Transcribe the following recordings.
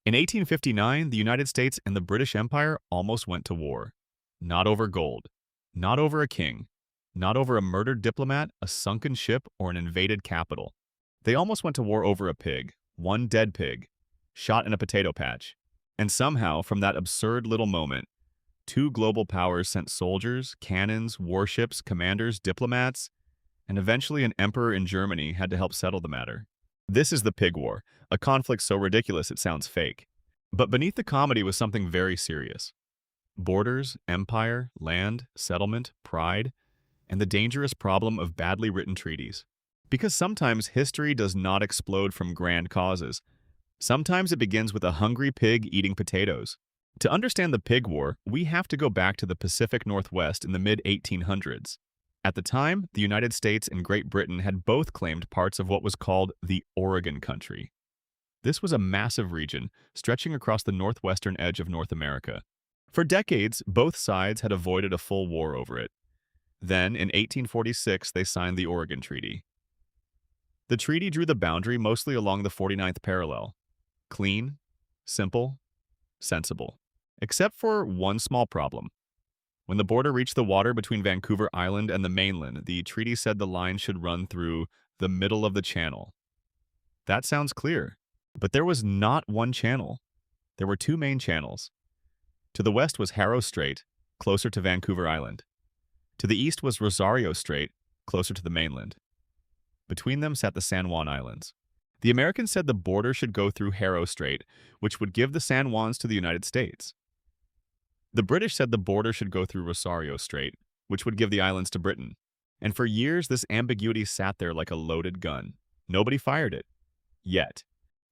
In 1859, the United States and the British Empire almost went to war. Not over gold, not over a king, not over a murdered diplomat, a sunken ship, or an invaded capital. They almost went to war over a pig, one dead pig, shot in a potato patch. And somehow, from that absurd little moment, two global powers sent soldiers, cannons, warships, commanders, diplomats, and eventually an emperor in Germany had to help settle the matter. This is the Pig War, a conflict so ridiculous it sounds fake. But beneath the comedy was something very serious. Borders, empire, land, settlement, pride, and the dangerous problem of badly written treaties. Because sometimes history does not explode from grand causes. Sometimes it begins with a hungry pig eating potatoes. To understand the Pig War, we have to go back to the Pacific Northwest in the mid-1800s. At the time, the United States and Great Britain had both claimed parts of what was called the Oregon Country. This was a massive region stretching across the northwestern edge of North America. For decades, both sides had avoided a full war over it. Then, in 1846, they signed the Oregon Treaty. The treaty drew the boundary mostly along the 49th parallel. Clean, simple, sensible. Except for one small problem. When the border reached the water between Vancouver Island and the mainland, the treaty said the line should run through the middle of the channel. That sounds clear, but there was not one channel. There were two main channels. To the west was Harrow Strait, closer to Vancouver Island. To the east was Rosario Strait, closer to the mainland. Between them sat the San Juan Islands. The Americans said the border should go through Harrow Strait, which would give the San Juans to the United States. The British said the border should go through Rosario Strait, which would give the islands to Britain. And for years, this ambiguity sat there like a loaded gun. Nobody fired it. Yet.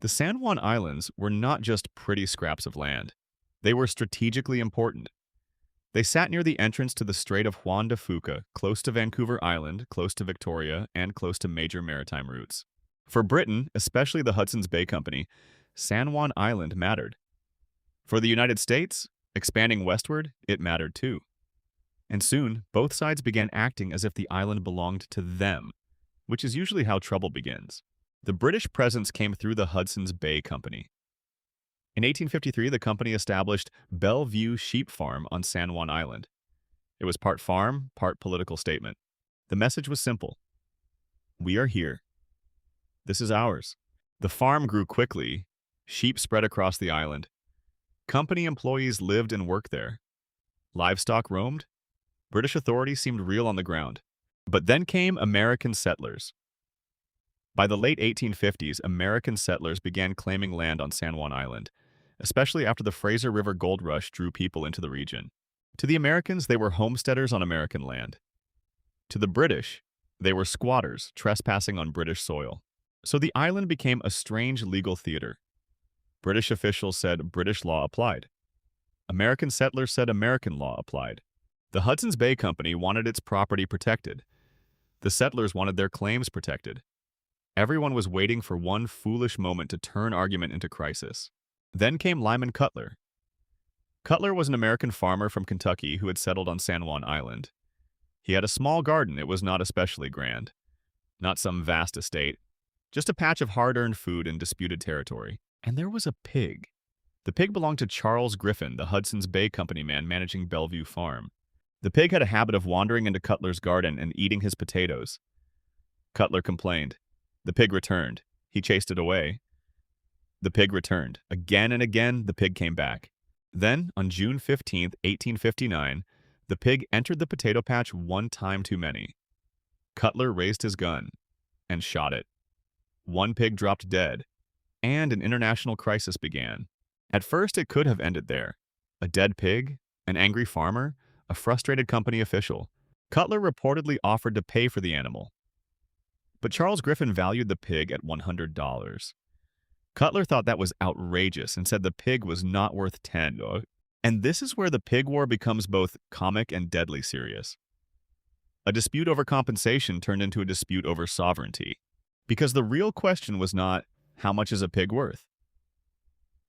The San Juan Islands were not just pretty scraps of land. They were strategically important. They sat near the entrance to the Strait of Juan de Fuca, close to Vancouver Island, close to Victoria, and close to major maritime routes. For Britain, especially the Hudson's Bay Company, San Juan Island mattered. For the United States, expanding westward, it mattered too. And soon, both sides began acting as if the island belonged to them, which is usually how trouble begins. The British presence came through the Hudson's Bay Company. In 1853, the company established Bellevue Sheep Farm on San Juan Island. It was part farm, part political statement. The message was simple. We are here. This is ours. The farm grew quickly. Sheep spread across the island. Company employees lived and worked there. Livestock roamed. British authority seemed real on the ground. But then came American settlers. By the late 1850s, American settlers began claiming land on San Juan Island, especially after the Fraser River Gold Rush drew people into the region. To the Americans, they were homesteaders on American land. To the British, they were squatters trespassing on British soil. So the island became a strange legal theater. British officials said British law applied. American settlers said American law applied. The Hudson's Bay Company wanted its property protected. The settlers wanted their claims protected. Everyone was waiting for one foolish moment to turn argument into crisis. Then came Lyman Cutler. Cutler was an American farmer from Kentucky who had settled on San Juan Island. He had a small garden. It was not especially grand. Not some vast estate. Just a patch of hard-earned food in disputed territory. And there was a pig. The pig belonged to Charles Griffin, the Hudson's Bay Company man managing Bellevue Farm. The pig had a habit of wandering into Cutler's garden and eating his potatoes. Cutler complained. The pig returned. He chased it away. The pig returned. Again and again, the pig came back. Then, on June 15, 1859, the pig entered the potato patch one time too many. Cutler raised his gun and shot it. One pig dropped dead, and an international crisis began. At first, it could have ended there. A dead pig, an angry farmer, a frustrated company official. Cutler reportedly offered to pay for the animal. But Charles Griffin valued the pig at $100. Cutler thought that was outrageous and said the pig was not worth $10. And this is where the pig war becomes both comic and deadly serious. A dispute over compensation turned into a dispute over sovereignty. Because the real question was not, how much is a pig worth?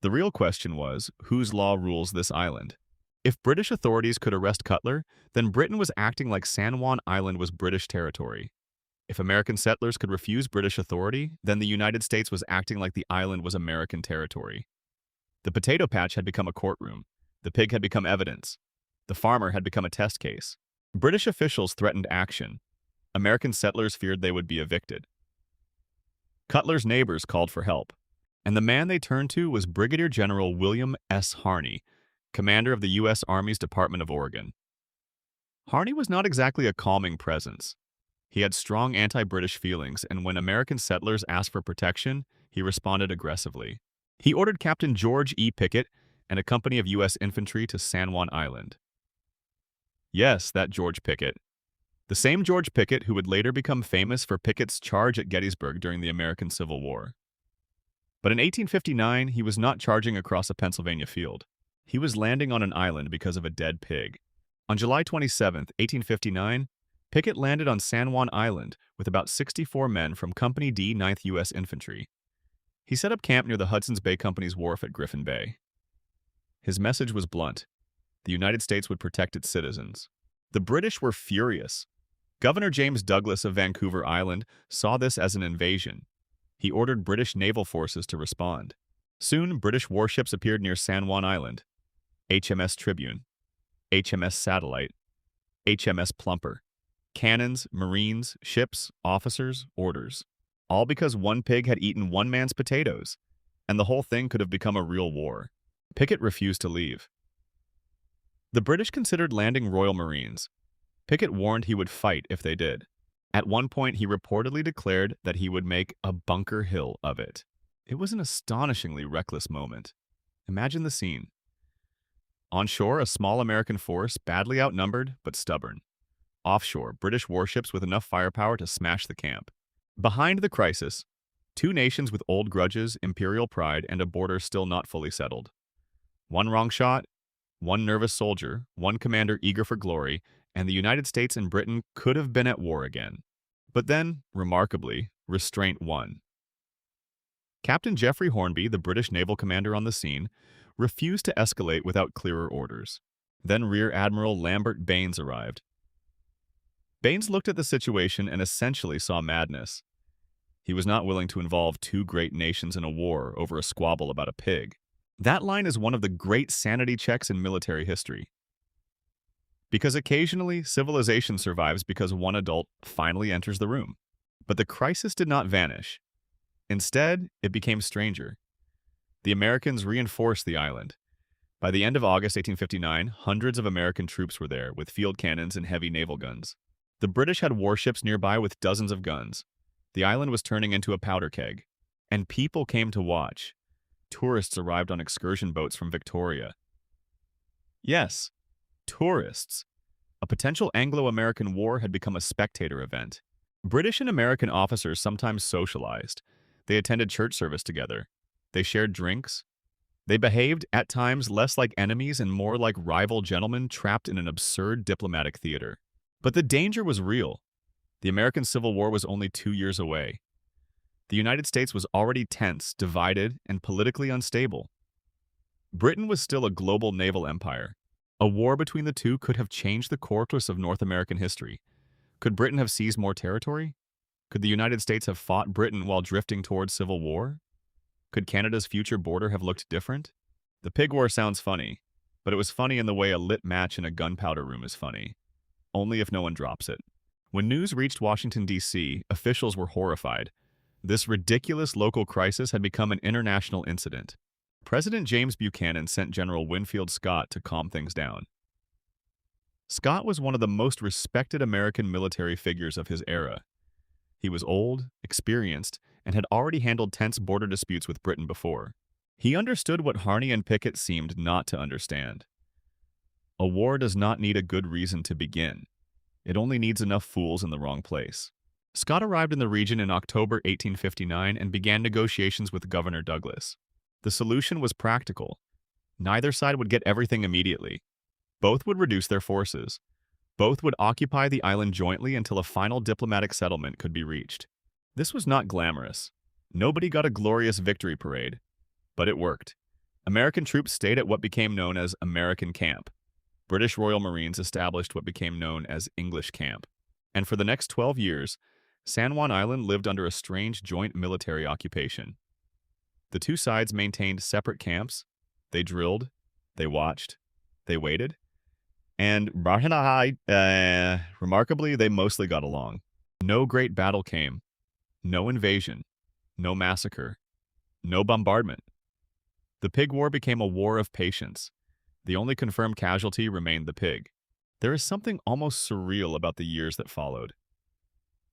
The real question was, whose law rules this island? If British authorities could arrest Cutler, then Britain was acting like San Juan Island was British territory. If American settlers could refuse British authority, then the United States was acting like the island was American territory. The potato patch had become a courtroom. The pig had become evidence. The farmer had become a test case. British officials threatened action. American settlers feared they would be evicted. Cutler's neighbors called for help. And the man they turned to was Brigadier General William S. Harney, commander of the U.S. Army's Department of Oregon. Harney was not exactly a calming presence. He had strong anti-British feelings, and when American settlers asked for protection, he responded aggressively. He ordered Captain George E. Pickett and a company of U.S. infantry to San Juan Island. Yes, that George Pickett. The same George Pickett who would later become famous for Pickett's charge at Gettysburg during the American Civil War. But in 1859, he was not charging across a Pennsylvania field. He was landing on an island because of a dead pig. On July 27, 1859, Pickett landed on San Juan Island with about 64 men from Company D, 9th U.S. Infantry. He set up camp near the Hudson's Bay Company's wharf at Griffin Bay. His message was blunt. The United States would protect its citizens. The British were furious. Governor James Douglas of Vancouver Island saw this as an invasion. He ordered British naval forces to respond. Soon, British warships appeared near San Juan Island. HMS Tribune, HMS Satellite, HMS Plumper. Cannons, marines, ships, officers, orders. All because one pig had eaten one man's potatoes, and the whole thing could have become a real war. Pickett refused to leave. The British considered landing Royal Marines. Pickett warned he would fight if they did. At one point, he reportedly declared that he would make a Bunker Hill of it. It was an astonishingly reckless moment. Imagine the scene. On shore, a small American force, badly outnumbered but stubborn. Offshore, British warships with enough firepower to smash the camp. Behind the crisis, two nations with old grudges, imperial pride, and a border still not fully settled. One wrong shot, one nervous soldier, one commander eager for glory, and the United States and Britain could have been at war again. But then, remarkably, restraint won. Captain Geoffrey Hornby, the British naval commander on the scene, refused to escalate without clearer orders. Then Rear Admiral Lambert Baines arrived. Baines looked at the situation and essentially saw madness. He was not willing to involve two great nations in a war over a squabble about a pig. That line is one of the great sanity checks in military history. Because occasionally, civilization survives because one adult finally enters the room. But the crisis did not vanish. Instead, it became stranger. The Americans reinforced the island. By the end of August 1859, hundreds of American troops were there with field cannons and heavy naval guns. The British had warships nearby with dozens of guns. The island was turning into a powder keg. And people came to watch. Tourists arrived on excursion boats from Victoria. Yes, tourists. A potential Anglo-American war had become a spectator event. British and American officers sometimes socialized. They attended church service together. They shared drinks. They behaved, at times, less like enemies and more like rival gentlemen trapped in an absurd diplomatic theater. But the danger was real. The American Civil War was only 2 years away. The United States was already tense, divided, and politically unstable. Britain was still a global naval empire. A war between the two could have changed the course of North American history. Could Britain have seized more territory? Could the United States have fought Britain while drifting towards civil war? Could Canada's future border have looked different? The pig war sounds funny, but it was funny in the way a lit match in a gunpowder room is funny. Only if no one drops it. When news reached Washington, D.C., officials were horrified. This ridiculous local crisis had become an international incident. President James Buchanan sent General Winfield Scott to calm things down. Scott was one of the most respected American military figures of his era. He was old, experienced, and had already handled tense border disputes with Britain before. He understood what Harney and Pickett seemed not to understand. A war does not need a good reason to begin. It only needs enough fools in the wrong place. Scott arrived in the region in October 1859 and began negotiations with Governor Douglas. The solution was practical. Neither side would get everything immediately. Both would reduce their forces. Both would occupy the island jointly until a final diplomatic settlement could be reached. This was not glamorous. Nobody got a glorious victory parade. But it worked. American troops stayed at what became known as American Camp. British Royal Marines established what became known as English Camp. And for the next 12 years, San Juan Island lived under a strange joint military occupation. The two sides maintained separate camps, They drilled, they watched, they waited, and remarkably, they mostly got along. No great battle came, no invasion, no massacre, no bombardment. The Pig War became a war of patience. The only confirmed casualty remained the pig. There is something almost surreal about the years that followed.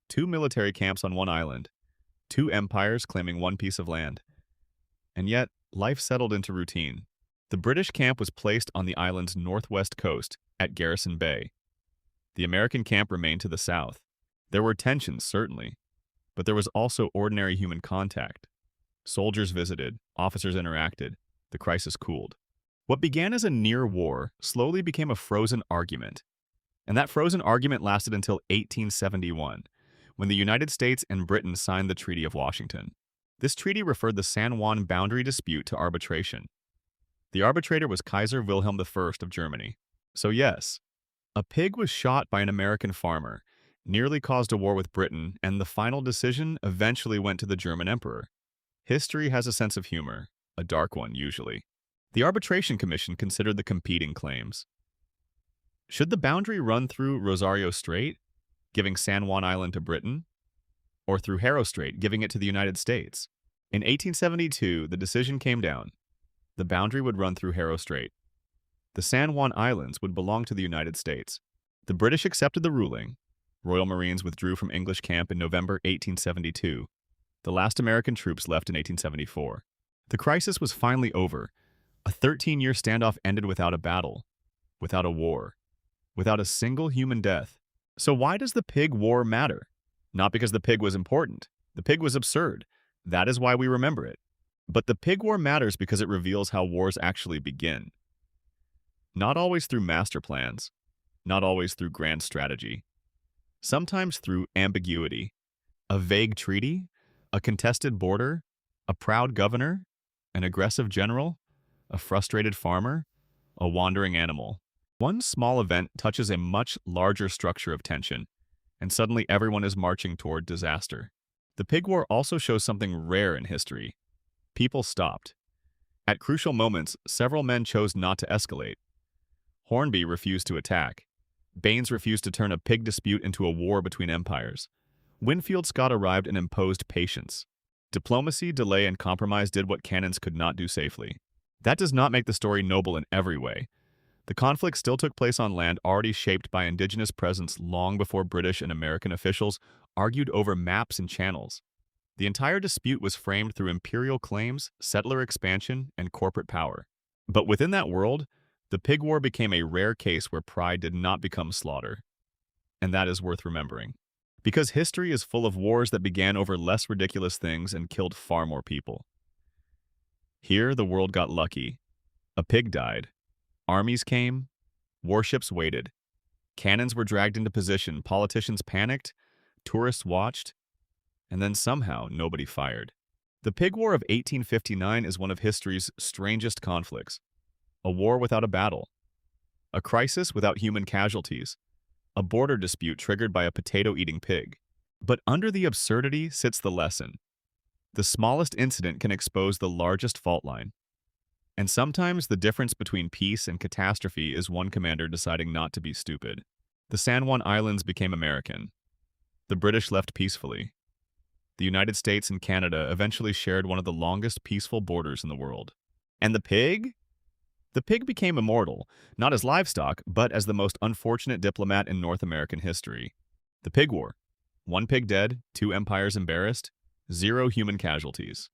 Two military camps on one island, two empires claiming one piece of land. And yet, life settled into routine. The British camp was placed on the island's northwest coast at Garrison Bay. The American camp remained to the south. There were tensions, certainly, but there was also ordinary human contact. Soldiers visited, officers interacted, the crisis cooled. What began as a near war slowly became a frozen argument. And that frozen argument lasted until 1871, when the United States and Britain signed the Treaty of Washington. This treaty referred the San Juan boundary dispute to arbitration. The arbitrator was Kaiser Wilhelm I of Germany. So yes, a pig was shot by an American farmer, nearly caused a war with Britain, and the final decision eventually went to the German emperor. History has a sense of humor, a dark one usually. The Arbitration Commission considered the competing claims. Should the boundary run through Rosario Strait, giving San Juan Island to Britain, or through Haro Strait, giving it to the United States? In 1872, the decision came down. The boundary would run through Haro Strait. The San Juan Islands would belong to the United States. The British accepted the ruling. Royal Marines withdrew from English camp in November 1872. The last American troops left in 1874. The crisis was finally over. A 13-year standoff ended without a battle, without a war, without a single human death. So why does the Pig War matter? Not because the pig was important. The pig was absurd. That is why we remember it. But the Pig War matters because it reveals how wars actually begin. Not always through master plans, not always through grand strategy. Sometimes through ambiguity. A vague treaty, a contested border, a proud governor, an aggressive general, a frustrated farmer, a wandering animal. One small event touches a much larger structure of tension, and suddenly everyone is marching toward disaster. The Pig War also shows something rare in history. People stopped. At crucial moments, several men chose not to escalate. Hornby refused to attack. Baines refused to turn a pig dispute into a war between empires. Winfield Scott arrived and imposed patience. Diplomacy, delay, and compromise did what cannons could not do safely. That does not make the story noble in every way. The conflict still took place on land already shaped by indigenous presence long before British and American officials argued over maps and channels. The entire dispute was framed through imperial claims, settler expansion, and corporate power. But within that world, the Pig War became a rare case where pride did not become slaughter. And that is worth remembering. Because history is full of wars that began over less ridiculous things and killed far more people. Here, the world got lucky. A pig died. Armies came. Warships waited. Cannons were dragged into position. Politicians panicked. Tourists watched. And then somehow, nobody fired. The Pig War of 1859 is one of history's strangest conflicts. A war without a battle. A crisis without human casualties. A border dispute triggered by a potato-eating pig. But under the absurdity sits the lesson. The smallest incident can expose the largest fault line. And sometimes the difference between peace and catastrophe is one commander deciding not to be stupid. The San Juan Islands became American. The British left peacefully. The United States and Canada eventually shared one of the longest peaceful borders in the world. And the pig? The pig became immortal, not as livestock, but as the most unfortunate diplomat in North American history. The Pig War. One pig dead, two empires embarrassed, zero human casualties.